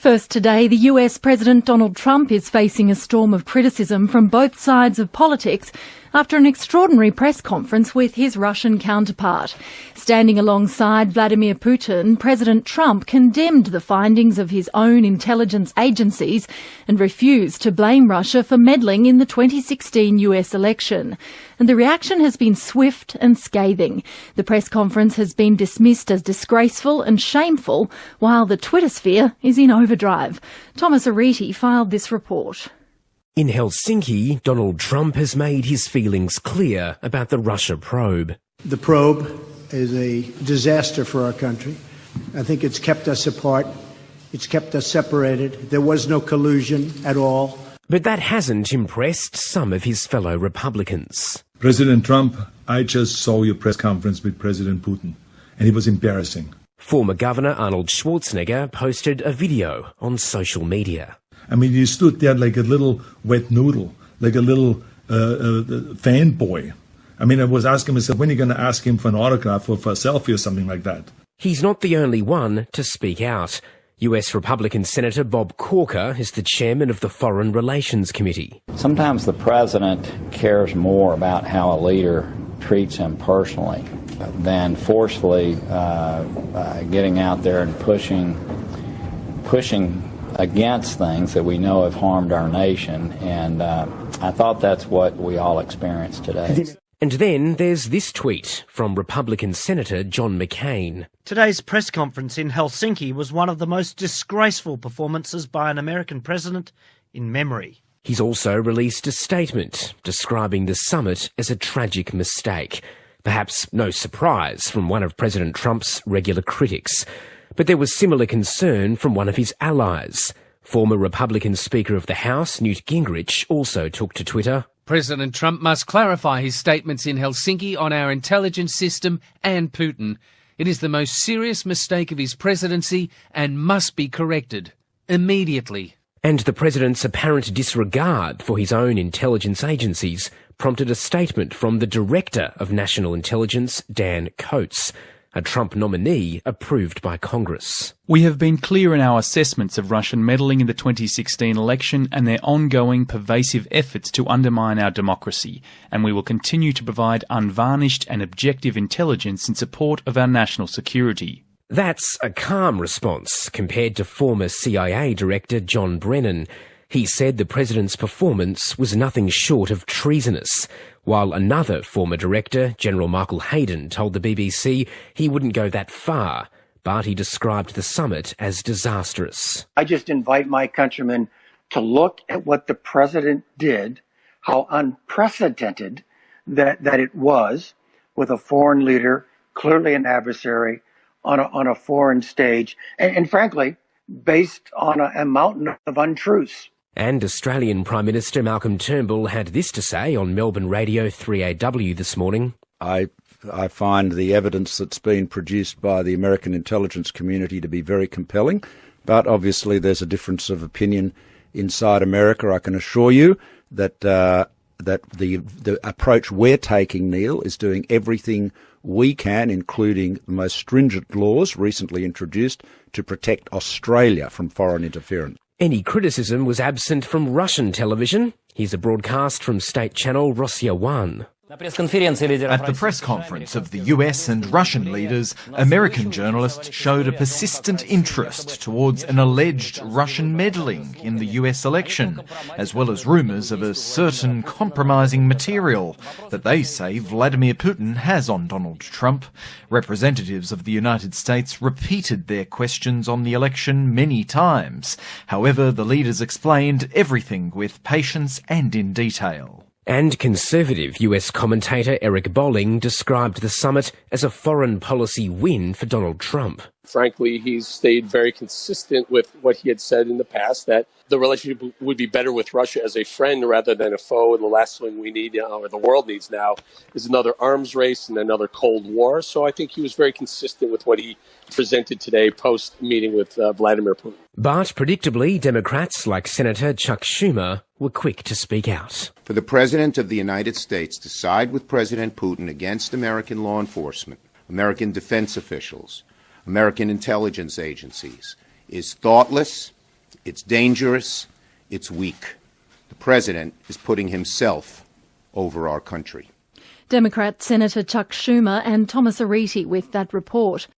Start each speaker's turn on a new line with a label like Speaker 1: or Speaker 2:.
Speaker 1: First today, the US President Donald Trump is facing a storm of criticism from both sides of politics after an extraordinary press conference with his Russian counterpart. Standing alongside Vladimir Putin, President Trump condemned the findings of his own intelligence agencies and refused to blame Russia for meddling in the 2016 US election. And the reaction has been swift and scathing. The press conference has been dismissed as disgraceful and shameful, while the Twitter sphere is in overdrive. Thomas Ariti filed this report.
Speaker 2: In Helsinki, Donald Trump has made his feelings clear about the Russia probe.
Speaker 3: The probe is a disaster for our country. I think it's kept us apart. It's kept us separated. There was no collusion at all.
Speaker 2: But that hasn't impressed some of his fellow Republicans.
Speaker 4: President Trump, I just saw your press conference with President Putin, and it was embarrassing.
Speaker 2: Former Governor Arnold Schwarzenegger posted a video on social media.
Speaker 4: I mean, you stood there like a little wet noodle, like a little fanboy. I mean, I was asking myself, when are you going to ask him for an autograph or for a selfie or something like that?
Speaker 2: He's not the only one to speak out. US Republican Senator Bob Corker is the chairman of the Foreign Relations Committee.
Speaker 5: Sometimes the president cares more about how a leader treats him personally than forcefully getting out there and pushing against things that we know have harmed our nation, and I thought that's what we all experienced today.
Speaker 2: And then there's this tweet from Republican Senator John McCain.
Speaker 6: Today's press conference in Helsinki was one of the most disgraceful performances by an American president in memory.
Speaker 2: He's also released a statement describing the summit as a tragic mistake. Perhaps no surprise from one of President Trump's regular critics. But there was similar concern from one of his allies. Former Republican Speaker of the House, Newt Gingrich, also took to Twitter.
Speaker 7: President Trump must clarify his statements in Helsinki on our intelligence system and Putin. It is the most serious mistake of his presidency and must be corrected immediately.
Speaker 2: And the president's apparent disregard for his own intelligence agencies prompted a statement from the Director of National Intelligence, Dan Coates, a Trump nominee approved by Congress.
Speaker 8: We have been clear in our assessments of Russian meddling in the 2016 election and their ongoing pervasive efforts to undermine our democracy, and we will continue to provide unvarnished and objective intelligence in support of our national security.
Speaker 2: That's a calm response compared to former CIA Director John Brennan. He said the president's performance was nothing short of treasonous, while another former director, General Michael Hayden, told the BBC he wouldn't go that far, but he described the summit as disastrous.
Speaker 9: I just invite my countrymen to look at what the president did, how unprecedented that it was, with a foreign leader, clearly an adversary, on a foreign stage, and frankly, based on a mountain of untruths.
Speaker 2: And Australian Prime Minister Malcolm Turnbull had this to say on Melbourne Radio 3AW this morning.
Speaker 10: I find the evidence that's been produced by the American intelligence community to be very compelling, but obviously there's a difference of opinion inside America. I can assure you that the approach we're taking, Neil, is doing everything we can, including the most stringent laws recently introduced, to protect Australia from foreign interference.
Speaker 2: Any criticism was absent from Russian television. Here's a broadcast from state channel Rossiya 1.
Speaker 11: At the press conference of the US and Russian leaders, American journalists showed a persistent interest towards an alleged Russian meddling in the US election, as well as rumours of a certain compromising material that they say Vladimir Putin has on Donald Trump. Representatives of the United States repeated their questions on the election many times. However, the leaders explained everything with patience and in detail.
Speaker 2: And Conservative US commentator Eric Bolling described the summit as a foreign policy win for Donald Trump.
Speaker 12: Frankly, he's stayed very consistent with what he had said in the past, that the relationship would be better with Russia as a friend rather than a foe. And the last thing we need now, or the world needs now, is another arms race and another Cold War. So I think he was very consistent with what he presented today post-meeting with Vladimir Putin.
Speaker 2: But predictably, Democrats like Senator Chuck Schumer were quick to speak out.
Speaker 13: For the President of the United States to side with President Putin against American law enforcement, American defense officials, American intelligence agencies, is thoughtless, It's dangerous. It's weak. The president is putting himself over our country.
Speaker 1: Democrat Senator Chuck Schumer and Thomas Ariti with that report.